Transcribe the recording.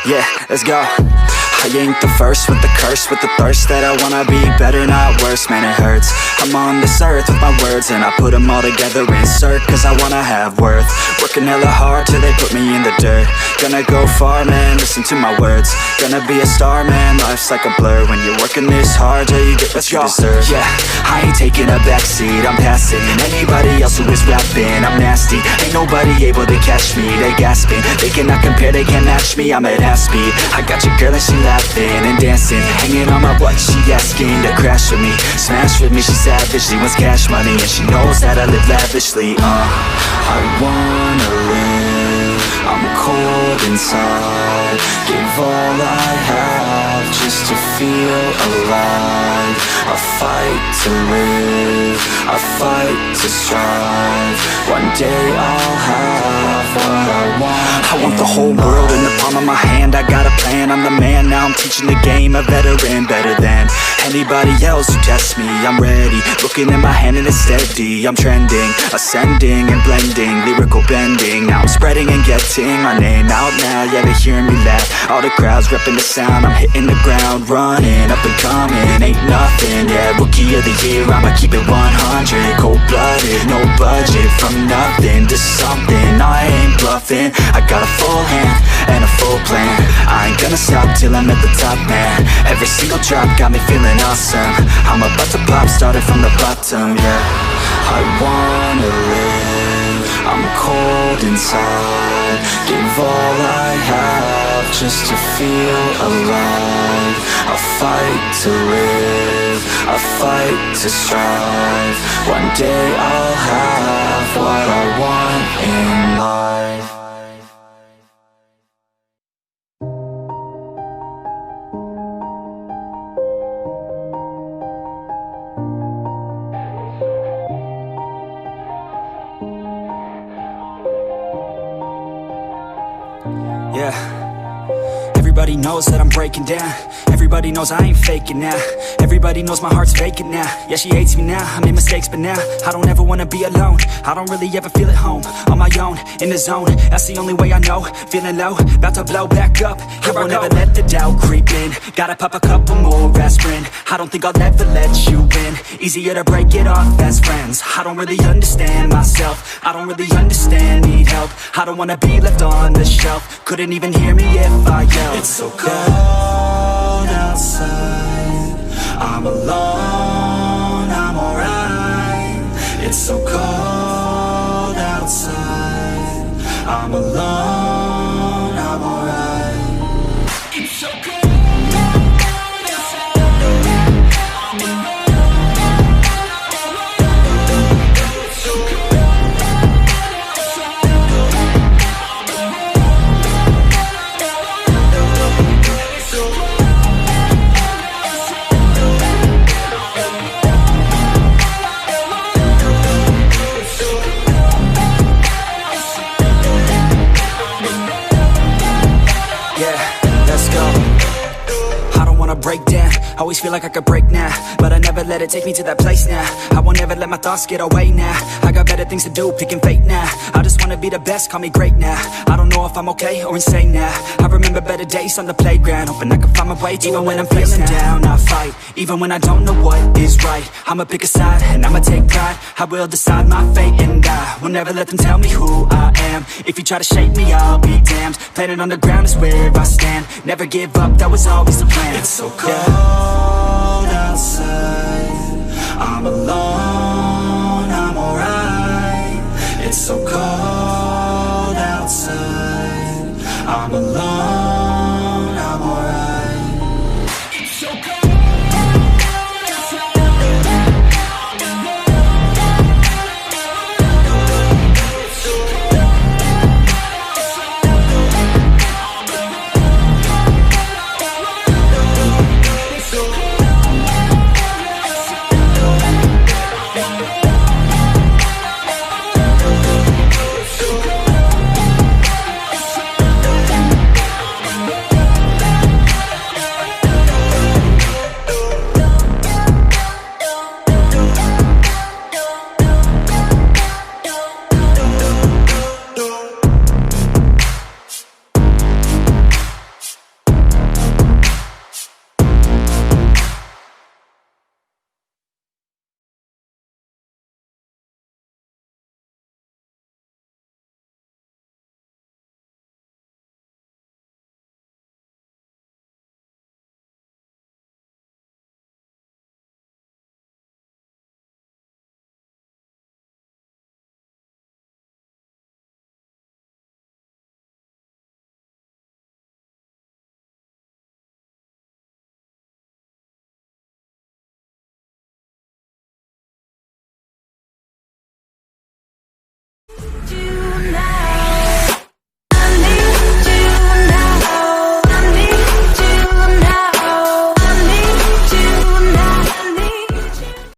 Yeah, let's go. I ain't the first with the curse, with the thirst that I wanna be better, not worse, man it hurts. I'm on this earth with my words and I put them all together, insert, cause I wanna have worth. Working hella hard till they put me in the dirt. Gonna go far, man, listen to my words. Gonna be a star, man, life's like a blur. When you're working this hard, yeah, you get what you deserve. Yeah, I ain't taking a backseat, I'm passing anybody else who is rapping. I'm nasty, ain't nobody able to catch me. They gasping, they cannot compare, they can't match me. I'm at half speed, I got your girl and she laughing and dancing, hanging on my butt, she asking to crash with me, smash with me. She savage, she wants cash money and she knows that I live lavishly. I wanna live, I'm cold inside. Give all I have just to feel alive. I fight to live, I fight to strive. One day I'll have what I want. I want the whole world in the palm of my hand. I got a plan, I'm the man. Now I'm teaching the game, a veteran, better than anybody else who tests me. I'm ready, looking at my hand and it's steady. I'm trending, ascending and blending, lyrical bending. Now I'm spreading and getting my name out now. Yeah, they hearing me laugh, all the crowds repping the sound. I'm hitting the ground running, up and coming, ain't nothing. Yeah, rookie of the year, I'ma keep it 100. Cold-blooded, no budget, from nothing to something. I ain't bluffing, I got a full hand and a full plan. I ain't gonna stop till I'm at the top, man. Every single drop got me feeling awesome. I'm about to pop, started from the bottom, yeah. I wanna live, I'm cold inside. Give all I have just to feel alive. I fight to live, I fight to strive. One day I'll have what I want in life. Yeah, everybody knows that I'm breaking down. Everybody knows I ain't faking now. Everybody knows my heart's vacant now. Yeah, she hates me now, I made mistakes but now I don't ever wanna be alone. I don't really ever feel at home, on my own, in the zone. That's the only way I know, feeling low, about to blow back up. I won't ever let the doubt creep in. Gotta pop a couple more aspirin. I don't think I'll ever let you in. Easier to break it off best friends. I don't really understand myself, I don't really understand, need help. I don't wanna be left on the shelf. Couldn't even hear me if I yelled. It's so cold outside, I'm alone, I'm alright. It's so cold outside, I'm alone, I'm alright. It's so cold. Break down, always feel like I could break now, but I never let it take me to that place now. I won't ever let my thoughts get away now. I got better things to do, picking fate now. I just wanna be the best, call me great now. I don't know if I'm okay or insane now. I remember better days on the playground, hoping I can find my way. Even when I'm feeling down, I fight. Even when I don't know what is right, I'ma pick a side and I'ma take pride. I will decide my fate and I will never let them tell me who I am. If you try to shake me, I'll be damned. Planet on the ground is where I stand. Never give up, that was always the plan. It's so cold outside,